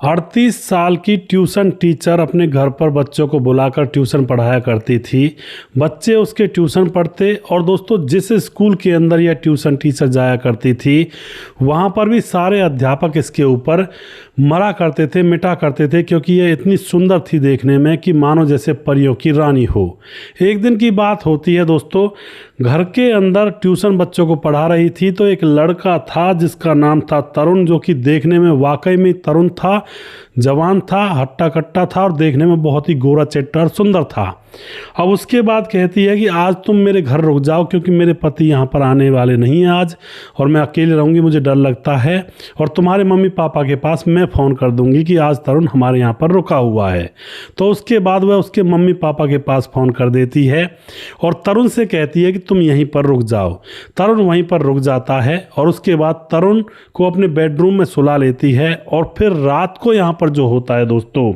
38 साल की tuition teacher अपने घर पर बच्चों को बुलाकर ट्यूशन पढ़ाया करती थी। बच्चे उसके ट्यूशन पढ़ते और दोस्तों जिस स्कूल के अंदर यह ट्यूशन टीचर जाया करती थी वहाँ पर भी सारे अध्यापक इसके ऊपर मरा करते थे, मिटा करते थे, क्योंकि यह इतनी सुंदर थी देखने में कि मानो जैसे परियों की रानी हो। एक दिन की बात होती है दोस्तों, घर के अंदर ट्यूशन बच्चों को पढ़ा रही थी तो एक लड़का था जिसका नाम था तरुण, जो कि देखने में वाकई में तरुण था, जवान था, हट्टा कट्टा था और देखने में बहुत ही गोरा चिट्टा और सुंदर था। अब उसके बाद कहती है कि आज तुम मेरे घर रुक जाओ क्योंकि मेरे पति यहाँ पर आने वाले नहीं हैं आज, और मैं अकेले रहूँगी, मुझे डर लगता है, और तुम्हारे मम्मी पापा के पास मैं फ़ोन कर दूँगी कि आज तरुण हमारे यहाँ पर रुका हुआ है। तो उसके बाद वह उसके मम्मी पापा के पास फ़ोन कर देती है और तरुण से कहती है कि तुम यहीं पर रुक जाओ। तरुण वहीं पर रुक जाता है और उसके बाद तरुण को अपने बेडरूम में सुला लेती है। और फिर रात को यहाँ पर जो होता है दोस्तों,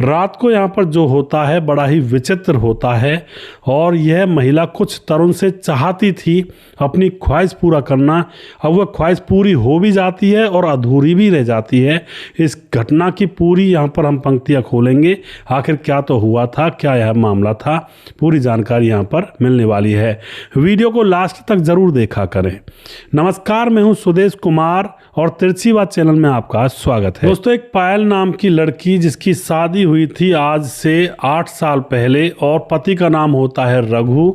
रात को यहाँ पर जो होता है बड़ा ही विचित्र होता है। और यह महिला कुछ तरुण से चाहती थी अपनी ख्वाहिश पूरा करना। अब वह ख्वाहिश पूरी हो भी जाती है और अधूरी भी रह जाती है। इस घटना की पूरी यहाँ पर हम पंक्तियाँ खोलेंगे, आखिर क्या तो हुआ था, क्या यह मामला था, पूरी जानकारी यहाँ पर मिलने वाली है। वीडियो को लास्ट तक जरूर देखा करें। नमस्कार, मैं हूँ सुदेश कुमार और तिरछी बात चैनल में आपका स्वागत है। दोस्तों, एक पायल नाम की लड़की जिसकी शादी हुई थी आज से 8 साल पहले और पति का नाम होता है रघु।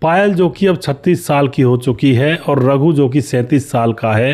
पायल जो कि अब 36 साल की हो चुकी है और रघु जो कि 37 साल का है।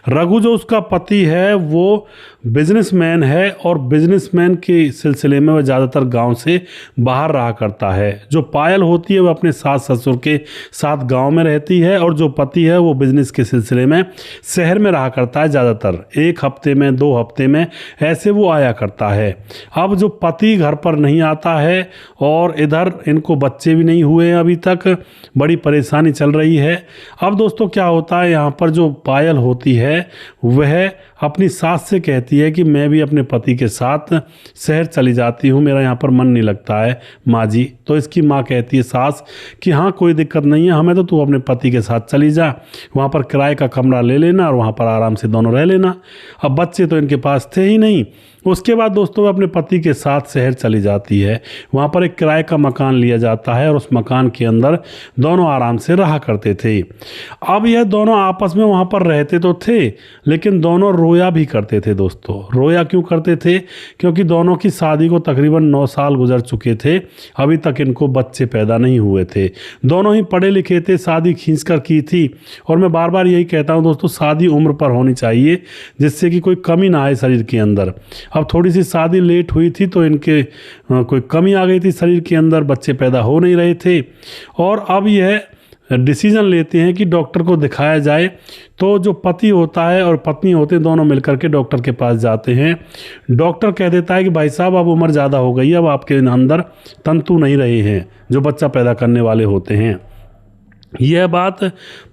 रघु जो उसका पति है वो बिजनेसमैन है और बिजनेसमैन के सिलसिले में वह ज़्यादातर गांव से बाहर रहा करता है। जो पायल होती है वह अपने सास ससुर के साथ गांव में रहती है और जो पति है वो बिजनेस के सिलसिले में शहर में रहा करता है। ज़्यादातर 1 हफ्ते में 2 हफ्ते में ऐसे वो आया करता है। अब जो पति घर पर नहीं आता है और इधर इनको बच्चे भी नहीं हुए हैं अभी तक, बड़ी परेशानी चल रही है। अब दोस्तों क्या होता है, यहाँ पर जो पायल होती है वह अपनी सास से कहती है कि मैं भी अपने पति के साथ शहर चली जाती हूँ, मेरा यहाँ पर मन नहीं लगता है माँ जी। तो इसकी माँ कहती है सास कि हाँ कोई दिक्कत नहीं है, हमें तो तू अपने पति के साथ चली जा, वहाँ पर किराए का कमरा ले लेना और वहाँ पर आराम से दोनों रह लेना। अब बच्चे तो इनके पास थे ही नहीं। उसके बाद दोस्तों वह अपने पति के साथ शहर चली जाती है। वहाँ पर एक किराए का मकान लिया जाता है और उस मकान के अंदर दोनों आराम से रहा करते थे। अब यह दोनों आपस में वहाँ पर रहते तो थे लेकिन दोनों रोया भी करते थे। दोस्तों रोया क्यों करते थे? क्योंकि दोनों की शादी को तकरीबन 9 साल गुजर चुके थे, अभी तक इनको बच्चे पैदा नहीं हुए थे। दोनों ही पढ़े लिखे थे, शादी खींच कर की थी। और मैं बार बार यही कहता हूँ दोस्तों, शादी उम्र पर होनी चाहिए जिससे कि कोई कमी ना आए शरीर के अंदर। अब थोड़ी सी शादी लेट हुई थी तो इनके कोई कमी आ गई थी शरीर के अंदर, बच्चे पैदा हो नहीं रहे थे। और अब यह डिसीजन लेते हैं कि डॉक्टर को दिखाया जाए। तो जो पति होता है और पत्नी होते हैं दोनों मिलकर के डॉक्टर के पास जाते हैं। डॉक्टर कह देता है कि भाई साहब अब उम्र ज़्यादा हो गई है, अब आपके अंदर तंतु नहीं रहे हैं जो बच्चा पैदा करने वाले होते हैं। यह बात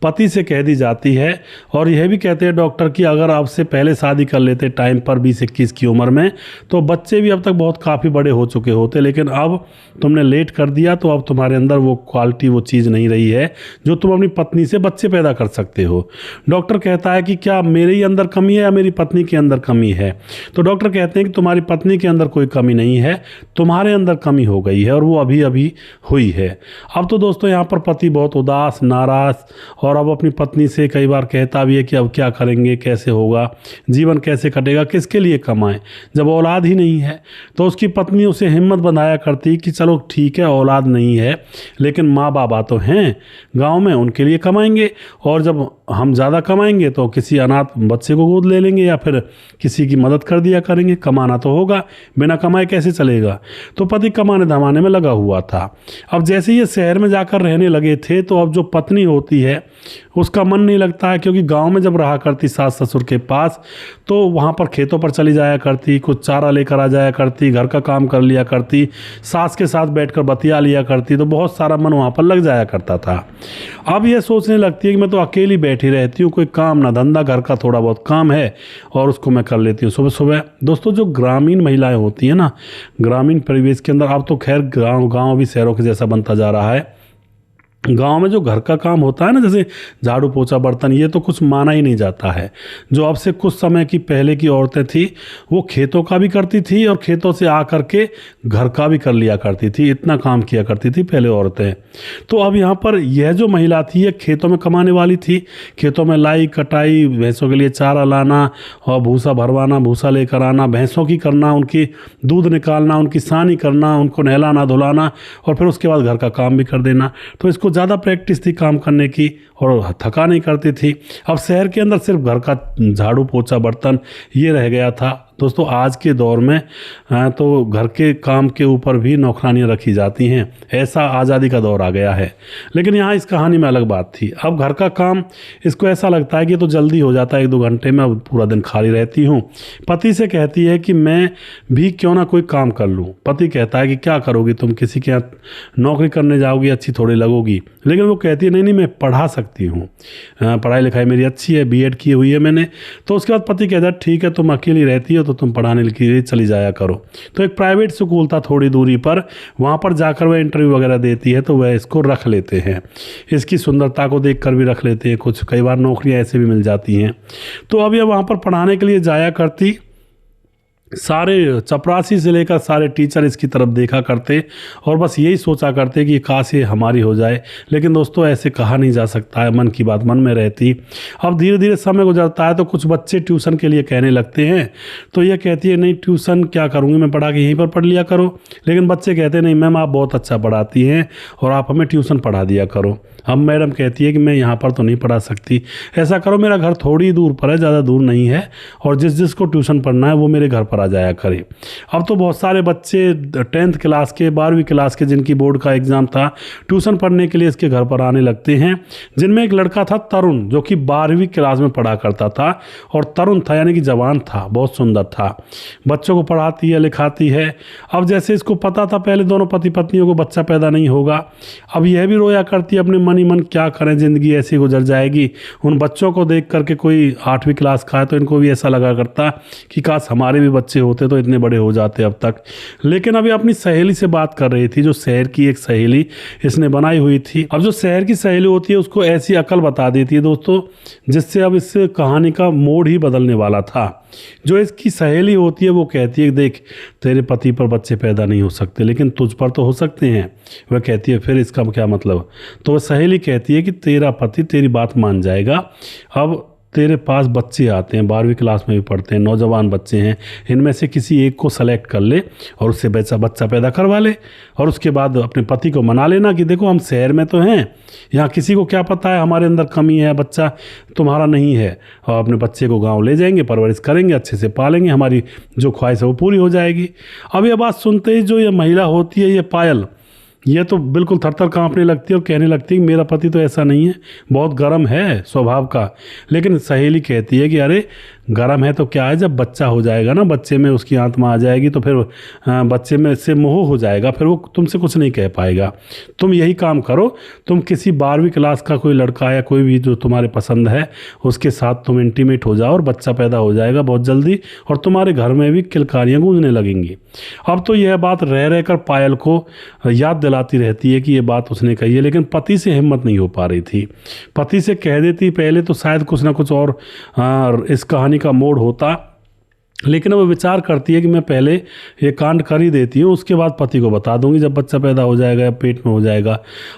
पति से कह दी जाती है और यह भी कहते हैं डॉक्टर कि अगर आपसे पहले शादी कर लेते टाइम पर 20-21 की उम्र में तो बच्चे भी अब तक बहुत काफ़ी बड़े हो चुके होते, लेकिन अब तुमने लेट कर दिया तो अब तुम्हारे अंदर वो क्वालिटी, वो चीज़ नहीं रही है जो तुम अपनी पत्नी से बच्चे पैदा कर सकते हो। डॉक्टर कहता है कि क्या मेरे ही अंदर कमी है या मेरी पत्नी के अंदर कमी है? तो डॉक्टर कहते हैं कि तुम्हारी पत्नी के अंदर कोई कमी नहीं है, तुम्हारे अंदर कमी हो गई है और वो अभी अभी हुई है। अब तो दोस्तों यहाँ पर पति बहुत उदास, नाराज और अब अपनी पत्नी से कई बार कहता भी है कि अब क्या करेंगे, कैसे होगा, जीवन कैसे कटेगा, किसके लिए कमाएं जब औलाद ही नहीं है। तो उसकी पत्नी उसे हिम्मत बंधाया करती कि चलो ठीक है औलाद नहीं है लेकिन माँ बाबा तो हैं गांव में, उनके लिए कमाएंगे और जब हम ज़्यादा कमाएंगे तो किसी अनाथ बच्चे को गोद ले लेंगे या फिर किसी की मदद कर दिया करेंगे, कमाना तो होगा, बिना कमाए कैसे चलेगा। तो पति कमाने धमाने में लगा हुआ था। अब जैसे ये शहर में जाकर रहने लगे थे तो अब जो पत्नी होती है उसका मन नहीं लगता है, क्योंकि गांव में जब रहा करती सास ससुर के पास तो वहाँ पर खेतों पर चली जाया करती, कुछ चारा लेकर आ जाया करती, घर का काम कर लिया करती, सास के साथ बैठकर बतिया लिया करती, तो बहुत सारा मन वहाँ पर लग जाया करता था। अब ये सोचने लगती है कि मैं तो अकेली बैठी रहती हूँ, कोई काम ना धंधा, घर का थोड़ा बहुत काम है और उसको मैं कर लेती हूँ सुबह सुबह। दोस्तों जो ग्रामीण महिलाएँ होती हैं ना, ग्रामीण परिवेश के अंदर, अब तो खैर गाँव भी शहरों के जैसा बनता जा रहा है, गांव में जो घर का काम होता है ना, जैसे झाड़ू पोछा बर्तन, ये तो कुछ माना ही नहीं जाता है। जो अब से कुछ समय की पहले की औरतें थी वो खेतों का भी करती थी और खेतों से आ करके घर का भी कर लिया करती थी, इतना काम किया करती थी पहले औरतें। तो अब यहाँ पर यह जो महिला थी ये खेतों में कमाने वाली थी, खेतों में लाई कटाई, भैंसों के लिए चारा लाना और भूसा भरवाना, भूसा लेकर आना, भैंसों की करना, उनकी दूध निकालना, उनकी सानी करना, उनको नहलाना धुलाना और फिर उसके बाद घर का काम भी कर देना। तो इसको ज़्यादा प्रैक्टिस थी काम करने की और थका नहीं करती थी। अब शहर के अंदर सिर्फ घर का झाड़ू पोछा बर्तन ये रह गया था। दोस्तों आज के दौर में तो घर के काम के ऊपर भी नौकरानियां रखी जाती हैं, ऐसा आज़ादी का दौर आ गया है। लेकिन यहाँ इस कहानी में अलग बात थी। अब घर का काम इसको ऐसा लगता है कि तो जल्दी हो जाता है, 1-2 घंटे में, अब पूरा दिन खाली रहती हूँ। पति से कहती है कि मैं भी क्यों ना कोई काम कर लूँ। पति कहता है कि क्या करोगी तुम, किसी के यहाँ नौकरी करने जाओगी, अच्छी थोड़ी लगोगी। लेकिन वो कहती है नहीं मैं पढ़ा सकती हूँ, पढ़ाई लिखाई मेरी अच्छी है, बीएड की हुई है मैंने। तो उसके बाद पति कहता है ठीक है तुम अकेली रहती हो तो तुम पढ़ाने के लिए चली जाया करो। तो एक प्राइवेट स्कूल था थोड़ी दूरी पर, वहाँ पर जाकर वह इंटरव्यू वगैरह देती है तो वह इसको रख लेते हैं। इसकी सुंदरता को देखकर भी रख लेते हैं, कुछ कई बार नौकरियाँ ऐसे भी मिल जाती हैं। तो अब यह वहाँ पर पढ़ाने के लिए जाया करती। सारे चपरासी से लेकर सारे टीचर इसकी तरफ देखा करते और बस यही सोचा करते कि काश ये हमारी हो जाए। लेकिन दोस्तों ऐसे कहा नहीं जा सकता है, मन की बात मन में रहती। अब धीरे धीरे समय गुजरता है तो कुछ बच्चे ट्यूशन के लिए कहने लगते हैं। तो ये कहती है नहीं ट्यूशन क्या करूँगी, मैं पढ़ा के यहीं पर पढ़ लिया करो। लेकिन बच्चे कहते हैं नहीं मैम आप बहुत अच्छा पढ़ाती हैं और आप हमें ट्यूशन पढ़ा दिया करो। अब मैडम कहती है कि मैं यहाँ पर तो नहीं पढ़ा सकती, ऐसा करो मेरा घर थोड़ी दूर पर है, ज़्यादा दूर नहीं है, और जिस जिसको ट्यूशन पढ़ना है वो मेरे घर पर आ जाया करे। अब तो बहुत सारे बच्चे 10th क्लास के, 12वीं क्लास के, जिनकी बोर्ड का एग्ज़ाम था, ट्यूशन पढ़ने के लिए इसके घर पर आने लगते हैं। जिनमें एक लड़का था तरुण, जो कि 12वीं क्लास में पढ़ा करता था और तरुण था यानी कि जवान था, बहुत सुंदर था, बच्चों को पढ़ाती है लिखाती है। अब जैसे इसको पता था पहले दोनों पति पत्नियों को बच्चा पैदा नहीं होगा, अब यह भी रोया करती है अपने मन ही मन, क्या करें ज़िंदगी ऐसी गुजर जाएगी। उन बच्चों को देख करके कोई 8वीं क्लास का है तो इनको भी ऐसा लगा करता कि काश हमारे भी बच्चे होते तो इतने बड़े हो जाते अब तक। लेकिन अभी अपनी सहेली से बात कर रही थी, जो शहर की एक सहेली इसने बनाई हुई थी। अब जो शहर की सहेली होती है उसको ऐसी अकल बता देती है दोस्तों, जिससे अब इस कहानी का मोड़ ही बदलने वाला था। जो इसकी सहेली होती है वो कहती है देख तेरे पति पर बच्चे पैदा नहीं हो सकते लेकिन तुझ पर तो हो सकते हैं। वह कहती है फिर इसका क्या मतलब। तो वह सहेली कहती है कि तेरा पति तेरी बात मान जाएगा। अब तेरे पास बच्चे आते हैं, 12वीं क्लास में भी पढ़ते हैं, नौजवान बच्चे हैं, इनमें से किसी एक को सेलेक्ट कर ले और उससे बच्चा पैदा करवा ले और उसके बाद अपने पति को मना लेना कि देखो हम शहर में तो हैं, यहाँ किसी को क्या पता है हमारे अंदर कमी है, बच्चा तुम्हारा नहीं है, और अपने बच्चे को गांव ले जाएंगे, परवरिश करेंगे, अच्छे से पालेंगे, हमारी जो ख्वाहिश है वो पूरी हो जाएगी। अब ये बात सुनते ही जो ये महिला होती है, ये पायल, ये तो बिल्कुल थरथर कांपने लगती है और कहने लगती है कि मेरा पति तो ऐसा नहीं है, बहुत गर्म है स्वभाव का। लेकिन सहेली कहती है कि अरे गर्म है तो क्या है, जब बच्चा हो जाएगा ना, बच्चे में उसकी आत्मा आ जाएगी तो फिर बच्चे में से मोह हो जाएगा, फिर वो तुमसे कुछ नहीं कह पाएगा। तुम यही काम करो, तुम किसी 12वीं क्लास का कोई लड़का या कोई भी जो तुम्हारे पसंद है उसके साथ तुम इंटीमेट हो जाओ और बच्चा पैदा हो जाएगा बहुत जल्दी और तुम्हारे घर में भी किलकारियाँ गूंजने लगेंगी। अब तो यह बात रह रहकर पायल को याद दिलाती रहती है कि ये बात उसने कही है, लेकिन पति से हिम्मत नहीं हो पा रही थी। पति से कह देती पहले तो शायद कुछ ना कुछ और इस कहानी का मोड़ होता, लेकिन वो विचार करती है कि मैं पहले ये कांड कर ही देती हूँ, उसके बाद पति को बता दूंगी जब बच्चा पैदा हो जाएगा या पेट में हो जाएगा।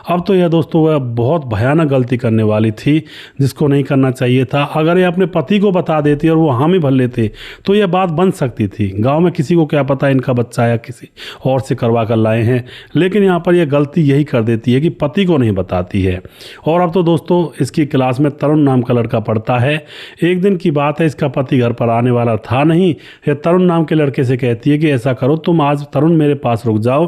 अब तो यह दोस्तों वह बहुत भयानक गलती करने वाली थी जिसको नहीं करना चाहिए था। अगर ये अपने पति को बता देती और वो हामी भर लेते तो यह बात बन सकती थी। गाँव में किसी को क्या पता इनका बच्चा या किसी और से करवा कर लाए हैं, लेकिन यहाँ पर यह गलती यही कर देती है कि पति को नहीं बताती है। और अब तो दोस्तों इसकी क्लास में तरुण नाम का लड़का पढ़ता है। एक दिन की बात है, इसका पति घर पर आने वाला था नहीं। ये तरुण नाम के लड़के से कहती है कि ऐसा करो तुम आज तरुण मेरे पास रुक जाओ,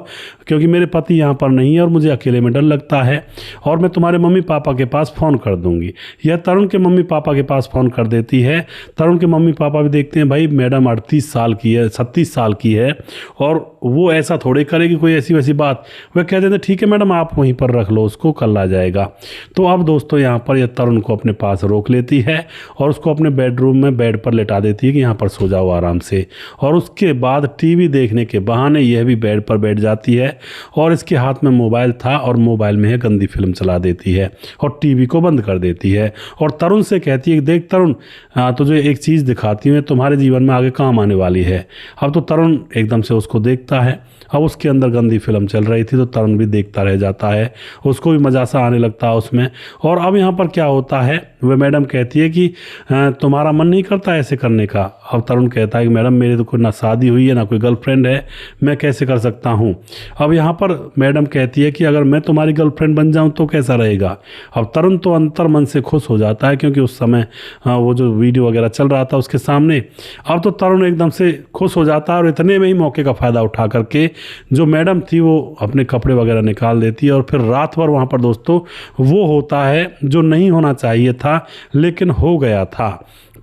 क्योंकि मेरे पति यहाँ पर नहीं है और मुझे अकेले में डर लगता है, और मैं तुम्हारे मम्मी पापा के पास फ़ोन कर दूंगी। यह तरुण के मम्मी पापा के पास फ़ोन कर देती है। तरुण के मम्मी पापा भी देखते हैं भाई मैडम 38 साल की है, 36 साल की है और वो ऐसा थोड़े करेगी कोई ऐसी वैसी बात। वह कह देते ठीक है मैडम आप वहीं पर रख लो उसको, कल आ जाएगा। तो अब दोस्तों यहाँ पर यह तरुण को अपने पास रोक लेती है और उसको अपने बेडरूम में बेड पर लेटा देती है कि यहाँ पर सो जाओ आराम से, और उसके बाद टीवी देखने के बहाने यह भी बेड पर बैठ जाती है और इसके हाथ में मोबाइल था और मोबाइल में गंदी फिल्म चला देती है और टीवी को बंद कर देती है और तरुण से कहती है, देख तरुण, तुझे एक चीज़ दिखाती हूँ, तुम्हारे जीवन में आगे काम आने वाली है। अब तो तरुण एकदम से उसको देखता है। अब उसके अंदर गंदी फिल्म चल रही थी तो तरुण भी देखता रह जाता है, उसको भी मज़ा सा आने लगता है उसमें। और अब यहाँ पर क्या होता है, वह मैडम कहती है कि तुम्हारा मन नहीं करता ऐसे करने का। अब तरुण कहता है कि मैडम मेरी तो कोई ना शादी हुई है ना कोई गर्लफ्रेंड है, मैं कैसे कर सकता हूँ। अब यहाँ पर मैडम कहती है कि अगर मैं तुम्हारी गर्लफ्रेंड बन जाऊँ तो कैसा रहेगा। अब तरुण तो अंतर मन से खुश हो जाता है क्योंकि उस समय वो जो वीडियो वगैरह चल रहा था उसके सामने। अब तो तरुण एकदम से खुश हो जाता है और इतने में ही मौके का फ़ायदा उठा करके जो मैडम थी वो अपने कपड़े वगैरह निकाल देती है और फिर रात भर वहाँ पर दोस्तों वो होता है जो नहीं होना चाहिए था लेकिन हो गया था।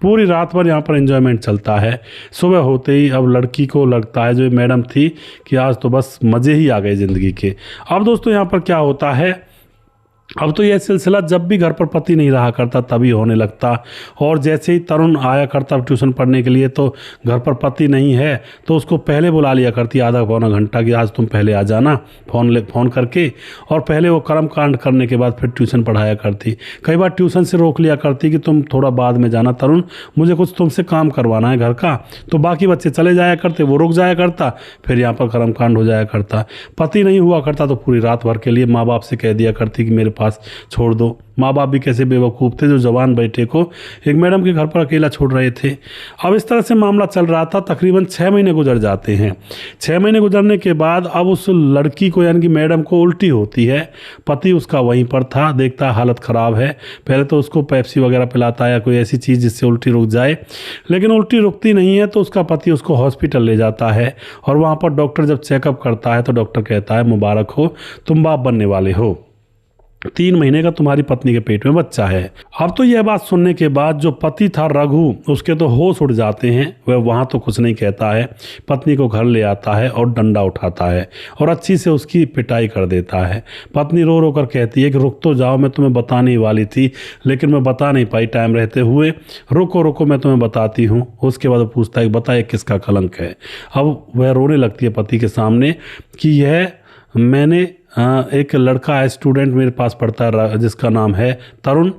पूरी रात भर यहाँ पर एंजॉयमेंट चलता है। सुबह होते ही अब लड़की को लगता है जो मैडम थी कि आज तो बस मज़े ही आ गए ज़िंदगी के। अब दोस्तों यहाँ पर क्या होता है, अब तो यह सिलसिला जब भी घर पर पति नहीं रहा करता तभी होने लगता, और जैसे ही तरुण आया करता ट्यूशन पढ़ने के लिए तो घर पर पति नहीं है तो उसको पहले बुला लिया करती आधा पौना घंटा कि आज तुम पहले आ जाना फ़ोन करके, और पहले वो कर्म कांड करने के बाद फिर ट्यूशन पढ़ाया करती। कई बार ट्यूशन से रोक लिया करती कि तुम थोड़ा बाद में जाना तरुण, मुझे कुछ तुमसे काम करवाना है घर का। तो बाकी बच्चे चले जाया करते, वो रुक जाया करता, फिर यहाँ पर कर्म कांड हो जाया करता। पति नहीं हुआ करता तो पूरी रात भर के लिए माँ बाप से कह दिया करती कि मेरे पास छोड़ दो। माँ बाप भी कैसे बेवकूफ़ थे जो जवान बेटे को एक मैडम के घर पर अकेला छोड़ रहे थे। अब इस तरह से मामला चल रहा था। तकरीबन 6 महीने गुजर जाते हैं। 6 महीने गुजरने के बाद अब उस लड़की को यानी कि मैडम को उल्टी होती है। पति उसका वहीं पर था, देखता है हालत ख़राब है, पहले तो उसको पेप्सी वगैरह पिलाता है या कोई ऐसी चीज़ जिससे उल्टी रुक जाए, लेकिन उल्टी रुकती नहीं है तो उसका पति उसको हॉस्पिटल ले जाता है और वहाँ पर डॉक्टर जब चेकअप करता है तो डॉक्टर कहता है मुबारक हो, तुम बाप बनने वाले हो, 3 महीने का तुम्हारी पत्नी के पेट में बच्चा है। अब तो यह बात सुनने के बाद जो पति था रघु, उसके तो होश उड़ जाते हैं। वह वहाँ तो कुछ नहीं कहता है, पत्नी को घर ले आता है और डंडा उठाता है और अच्छी से उसकी पिटाई कर देता है। पत्नी रो रो कर कहती है कि रुक तो जाओ, मैं तुम्हें बताने ही वाली थी लेकिन मैं बता नहीं पाई टाइम रहते हुए, रुको रुको मैं तुम्हें बताती हूँ। उसके बाद वो पूछता है बताए किसका कलंक है। अब वह रोने लगती है पति के सामने कि यह मैंने एक लड़का है, स्टूडेंट मेरे पास पढ़ता है जिसका नाम है तरुण,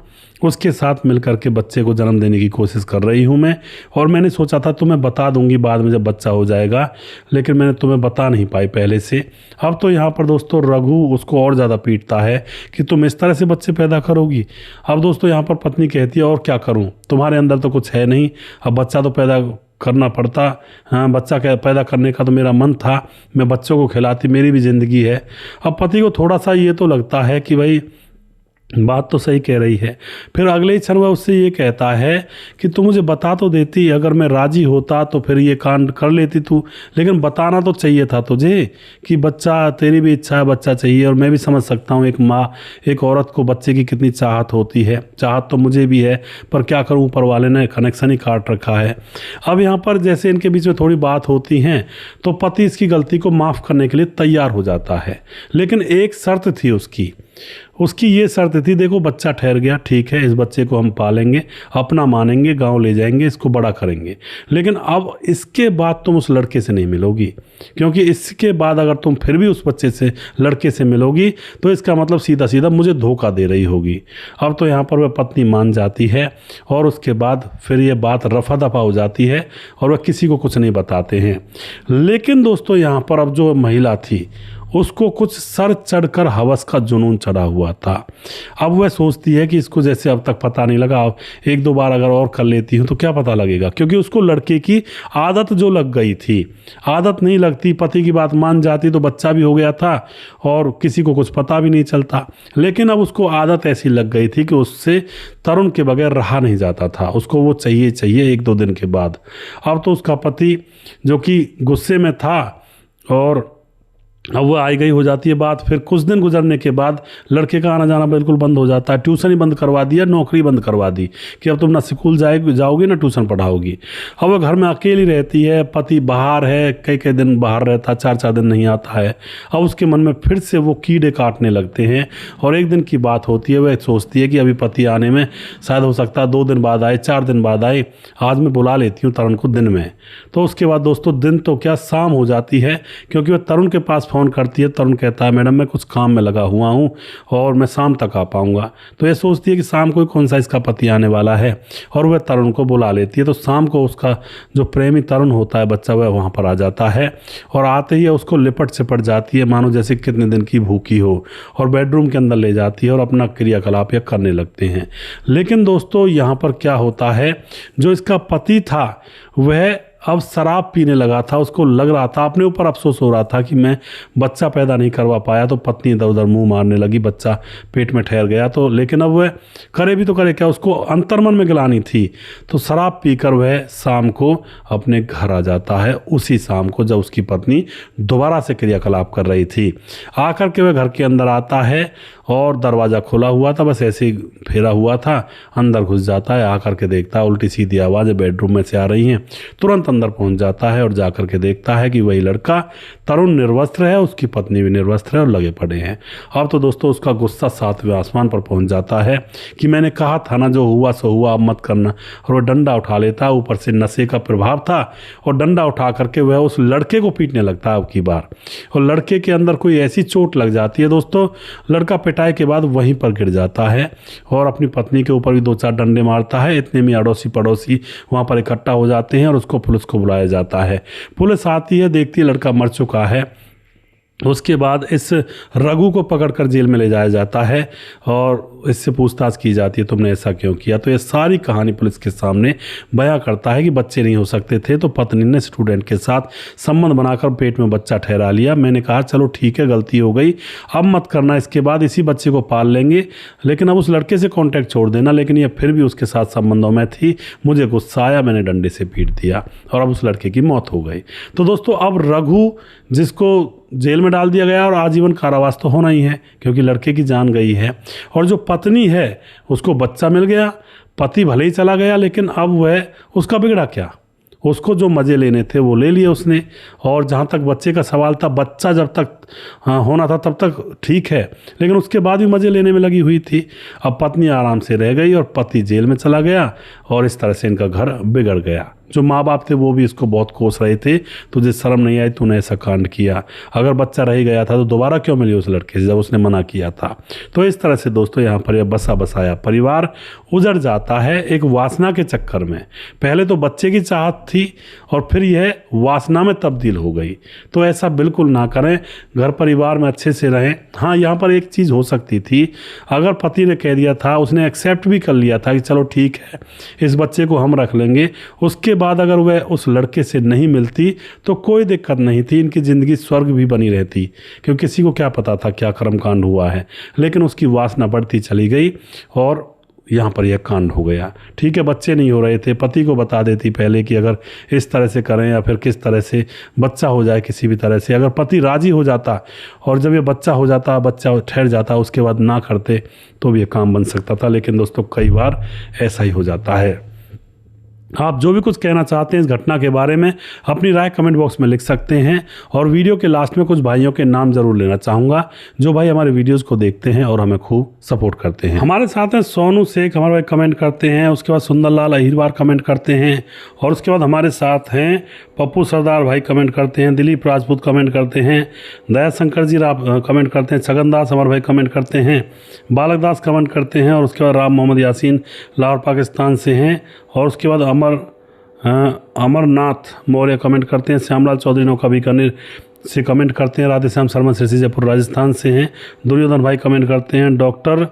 उसके साथ मिलकर के बच्चे को जन्म देने की कोशिश कर रही हूँ मैं, और मैंने सोचा था तुम्हें बता दूंगी बाद में जब बच्चा हो जाएगा, लेकिन मैंने तुम्हें बता नहीं पाई पहले से। अब तो यहाँ पर दोस्तों रघु उसको और ज़्यादा पीटता है कि तुम इस तरह से बच्चे पैदा करोगी। अब दोस्तों यहाँ पर पत्नी कहती है और क्या करूँ, तुम्हारे अंदर तो कुछ है नहीं, अब बच्चा तो पैदा करना पड़ता। हाँ, बच्चा पैदा करने का तो मेरा मन था, मैं बच्चों को खिलाती, मेरी भी ज़िंदगी है। अब पति को थोड़ा सा ये तो लगता है कि भाई बात तो सही कह रही है। फिर अगले ही क्षण वह उससे ये कहता है कि तू मुझे बता तो देती, अगर मैं राजी होता तो फिर ये कांड कर लेती तू, लेकिन बताना तो चाहिए था तुझे कि बच्चा, तेरी भी इच्छा है, बच्चा चाहिए, और मैं भी समझ सकता हूँ एक माँ, एक औरत को बच्चे की कितनी चाहत होती है। चाहत तो मुझे भी है, पर क्या करूँ, ऊपर वाले ने कनेक्शन ही काट रखा है। अब यहाँ पर जैसे इनके बीच में थोड़ी बात होती हैं तो पति इसकी गलती को माफ़ करने के लिए तैयार हो जाता है, लेकिन एक शर्त थी उसकी ये शर्त थी, देखो बच्चा ठहर गया, ठीक है, इस बच्चे को हम पालेंगे, अपना मानेंगे, गांव ले जाएंगे, इसको बड़ा करेंगे, लेकिन अब इसके बाद तुम उस लड़के से नहीं मिलोगी, क्योंकि इसके बाद अगर तुम फिर भी उस बच्चे से, लड़के से मिलोगी तो इसका मतलब सीधा सीधा मुझे धोखा दे रही होगी। अब तो यहाँ पर वह पत्नी मान जाती है और उसके बाद फिर ये बात रफा दफा हो जाती है और वह किसी को कुछ नहीं बताते हैं। लेकिन दोस्तों यहाँ पर अब जो महिला थी उसको कुछ सर चढ़कर हवस का जुनून चढ़ा हुआ था। अब वह सोचती है कि इसको जैसे अब तक पता नहीं लगा, अब 1-2 बार अगर और कर लेती हूँ तो क्या पता लगेगा, क्योंकि उसको लड़के की आदत जो लग गई थी, आदत नहीं लगती, पति की बात मान जाती तो बच्चा भी हो गया था और किसी को कुछ पता भी नहीं चलता। लेकिन अब उसको आदत ऐसी लग गई थी कि उससे तरुण के बगैर रहा नहीं जाता था, उसको वो चाहिए 1-2 दिन के बाद। अब तो उसका पति जो कि गुस्से में था और अब वो आई गई हो जाती है बात। फिर कुछ दिन गुजरने के बाद लड़के का आना जाना बिल्कुल बंद हो जाता है, ट्यूशन ही बंद करवा दिया, नौकरी बंद करवा दी कि अब तुम ना स्कूल जाओगी ना ट्यूशन पढ़ाओगी। अब वो घर में अकेली रहती है, पति बाहर है, कई कई दिन बाहर रहता है, 4-4 दिन नहीं आता है। अब उसके मन में फिर से वो कीड़े काटने लगते हैं और एक दिन की बात होती है, वह सोचती है कि अभी पति आने में शायद हो सकता है 2 दिन बाद आए, 4 दिन बाद आए, आज मैं बुला लेती हूँ तरुण को दिन में। तो उसके बाद दोस्तों दिन तो क्या शाम हो जाती है, क्योंकि वह तरुण के पास फ़ोन करती है। तरुण कहता है मैडम मैं कुछ काम में लगा हुआ हूँ और मैं शाम तक आ पाऊँगा। तो ये सोचती है कि शाम को कौन सा इसका पति आने वाला है और वह तरुण को बुला लेती है। तो शाम को उसका जो प्रेमी तरुण होता है बच्चा, वह वहाँ पर आ जाता है और आते ही उसको लिपट सिपट जाती है मानो जैसे कितने दिन की भूखी हो, और बेडरूम के अंदर ले जाती है और अपना क्रियाकलाप ये करने लगते हैं। लेकिन दोस्तों यहाँ पर क्या होता है, जो इसका पति था वह अब शराब पीने लगा था। उसको लग रहा था, अपने ऊपर अफसोस हो रहा था कि मैं बच्चा पैदा नहीं करवा पाया। तो पत्नी इधर उधर मुंह मारने लगी, बच्चा पेट में ठहर गया। तो लेकिन अब वह करे भी तो करे क्या, उसको अंतर्मन में गिलानी थी। तो शराब पीकर वह शाम को अपने घर आ जाता है, उसी शाम को जब उसकी पत्नी दोबारा से क्रियाकलाप कर रही थी। आकर के वह घर के अंदर आता है और दरवाज़ा खुला हुआ था, बस ऐसे ही फेरा हुआ था, अंदर घुस जाता है। आकर के देखता है उल्टी सीधी आवाज़ें बेडरूम में से आ रही हैं। तुरंत अंदर पहुंच जाता है और जाकर के देखता है कि वही लड़का तरुण निर्वस्त्र है, उसकी पत्नी भी निर्वस्त्र है और लगे पड़े हैं। अब तो दोस्तों उसका गुस्सा 7वें आसमान पर पहुंच जाता है कि मैंने कहा था ना, जो हुआ सो हुआ, अब मत करना। और वह डंडा उठा लेता है, ऊपर से नशे का प्रभाव था, और डंडा उठा करके वह उस लड़के को पीटने लगता है अब की बार। और लड़के के अंदर कोई ऐसी चोट लग जाती है दोस्तों, लड़का पिटाई के बाद वहीं पर गिर जाता है और अपनी पत्नी के ऊपर भी 2-4 डंडे मारता है। इतने में अड़ोसी पड़ोसी वहाँ पर इकट्ठा हो जाते हैं और उसको पुलिस को बुलाया जाता है। पुलिस आती है, देखती है लड़का मर चुका है। उसके बाद इस रघु को पकड़कर जेल में ले जाया जाता है और इससे पूछताछ की जाती है तुमने ऐसा क्यों किया। तो ये सारी कहानी पुलिस के सामने बयां करता है कि बच्चे नहीं हो सकते थे, तो पत्नी ने स्टूडेंट के साथ संबंध बनाकर पेट में बच्चा ठहरा लिया। मैंने कहा चलो ठीक है, गलती हो गई, अब मत करना, इसके बाद इसी बच्चे को पाल लेंगे, लेकिन अब उस लड़के से कॉन्टैक्ट छोड़ देना। लेकिन ये फिर भी उसके साथ संबंधों में थी, मुझे गुस्सा आया, मैंने डंडे से पीट दिया और अब उस लड़के की मौत हो गई। तो दोस्तों अब रघु, जिसको जेल में डाल दिया गया और आजीवन कारावास तो होना ही है क्योंकि लड़के की जान गई है, और जो पत्नी है उसको बच्चा मिल गया, पति भले ही चला गया लेकिन अब वह, उसका बिगड़ा क्या, उसको जो मज़े लेने थे वो ले लिए उसने। और जहाँ तक बच्चे का सवाल था, बच्चा जब तक होना था तब तक ठीक है, लेकिन उसके बाद भी मज़े लेने में लगी हुई थी। अब पत्नी आराम से रह गई और पति जेल में चला गया और इस तरह से इनका घर बिगड़ गया। जो माँ बाप थे वो भी इसको बहुत कोस रहे थे, तुझे शर्म नहीं आई, तूने ऐसा कांड किया, अगर बच्चा रह गया था तो दोबारा क्यों मिली उस लड़के से जब उसने मना किया था। तो इस तरह से दोस्तों यहाँ पर यह बसा बसाया परिवार उजड़ जाता है एक वासना के चक्कर में। पहले तो बच्चे की चाहत थी और फिर यह वासना में तब्दील हो गई। तो ऐसा बिल्कुल ना करें, घर परिवार में अच्छे से रहें। हाँ, यहाँ पर एक चीज़ हो सकती थी, अगर पति ने कह दिया था, उसने एक्सेप्ट भी कर लिया था कि चलो ठीक है इस बच्चे को हम रख लेंगे, उसके बाद अगर वह उस लड़के से नहीं मिलती तो कोई दिक्कत नहीं थी, इनकी ज़िंदगी स्वर्ग भी बनी रहती, क्योंकि किसी को क्या पता था क्या कर्मकांड हुआ है। लेकिन उसकी वासना बढ़ती चली गई और यहाँ पर यह कांड हो गया। ठीक है, बच्चे नहीं हो रहे थे, पति को बता देती पहले कि अगर इस तरह से करें या फिर किस तरह से बच्चा हो जाए, किसी भी तरह से अगर पति राजी हो जाता और जब ये बच्चा हो जाता, बच्चा ठहर जाता, उसके बाद ना करते तो भी ये काम बन सकता था। लेकिन दोस्तों कई बार ऐसा ही हो जाता है। आप जो भी कुछ कहना चाहते हैं इस घटना के बारे में अपनी राय कमेंट बॉक्स में लिख सकते हैं, और वीडियो के लास्ट में कुछ भाइयों के नाम जरूर लेना चाहूँगा जो भाई हमारे वीडियोस को देखते हैं और हमें खूब सपोर्ट करते हैं। हमारे साथ हैं सोनू शेख, हमारे भाई कमेंट करते हैं, उसके बाद सुंदरलाल अहिरवार कमेंट करते हैं, और उसके बाद हमारे साथ हैं पप्पू सरदार भाई कमेंट करते हैं, दिलीप राजपूत कमेंट करते हैं, दया शंकर जी कमेंट करते हैं, छगन दास हमारे भाई कमेंट करते हैं, बालक दास कमेंट करते हैं, और उसके बाद राम मोहम्मद यासीन लाहौर पाकिस्तान से हैं, और उसके बाद अमरनाथ मौर्य कमेंट करते हैं, श्यामलाल चौधरी नौका बीकानेर से कमेंट करते हैं, राधेश्याम शर्मा सिरसी जयपुर राजस्थान से हैं, दुर्योधन भाई कमेंट करते हैं, डॉक्टर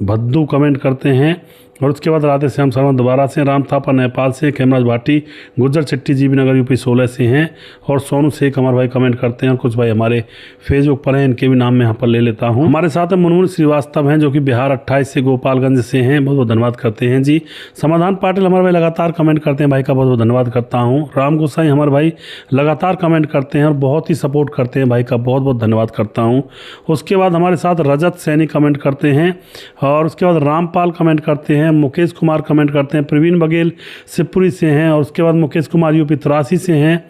भद्दू कमेंट करते हैं, और उसके बाद राधे श्याम शर्मा दोबारा से, राम थापा नेपाल से, खेमराज भाटी गुज्जर चिट्टी जीबी नगर यूपी 16 से हैं, और सोनू शेख हमारे भाई कमेंट करते हैं, और कुछ भाई हमारे फेसबुक पर हैं, इनके भी नाम मैं यहाँ पर ले लेता हूँ। हमारे साथ मुनमुन श्रीवास्तव हैं जो कि बिहार 28 से गोपालगंज से हैं, बहुत बहुत धन्यवाद करते हैं जी। समाधान पाटिल हमारे भाई लगातार कमेंट करते हैं, भाई का बहुत बहुत धन्यवाद करता हूँ। राम गोसाई हमारे भाई लगातार कमेंट करते हैं और बहुत ही सपोर्ट करते हैं, भाई का बहुत बहुत धन्यवाद करता हूँ। उसके बाद हमारे साथ रजत सैनी कमेंट करते हैं, और उसके बाद रामपाल कमेंट करते हैं, मुकेश कुमार कमेंट करते हैं, प्रवीण बघेल शिवपुरी से हैं, और उसके बाद मुकेश कुमार यूपी 83 से हैं,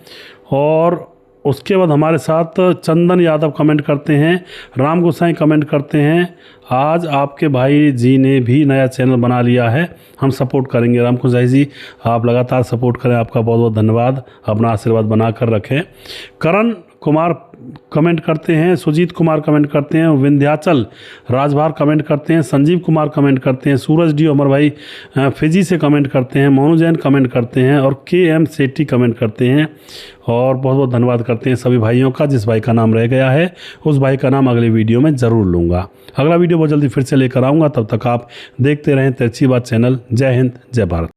और उसके बाद हमारे साथ चंदन यादव कमेंट करते हैं, राम गोसाई कमेंट करते हैं, आज आपके भाई जी ने भी नया चैनल बना लिया है, हम सपोर्ट करेंगे। राम गोसाई जी आप लगातार सपोर्ट करें, आपका बहुत बहुत धन्यवाद, अपना आशीर्वाद बना कर रखें। करण कुमार कमेंट करते हैं, सुजीत कुमार कमेंट करते हैं, विंध्याचल राजभार कमेंट करते हैं, संजीव कुमार कमेंट करते हैं, सूरज डी अमर भाई फिजी से कमेंट करते हैं, मोनू जैन कमेंट करते हैं, और KM सेठी कमेंट करते हैं, और बहुत बहुत धन्यवाद करते हैं सभी भाइयों का। जिस भाई का नाम रह गया है उस भाई का नाम अगले वीडियो में ज़रूर लूँगा। अगला वीडियो बहुत जल्दी फिर से लेकर आऊँगा, तब तक आप देखते रहें तिरछी बात चैनल। जय हिंद, जय भारत।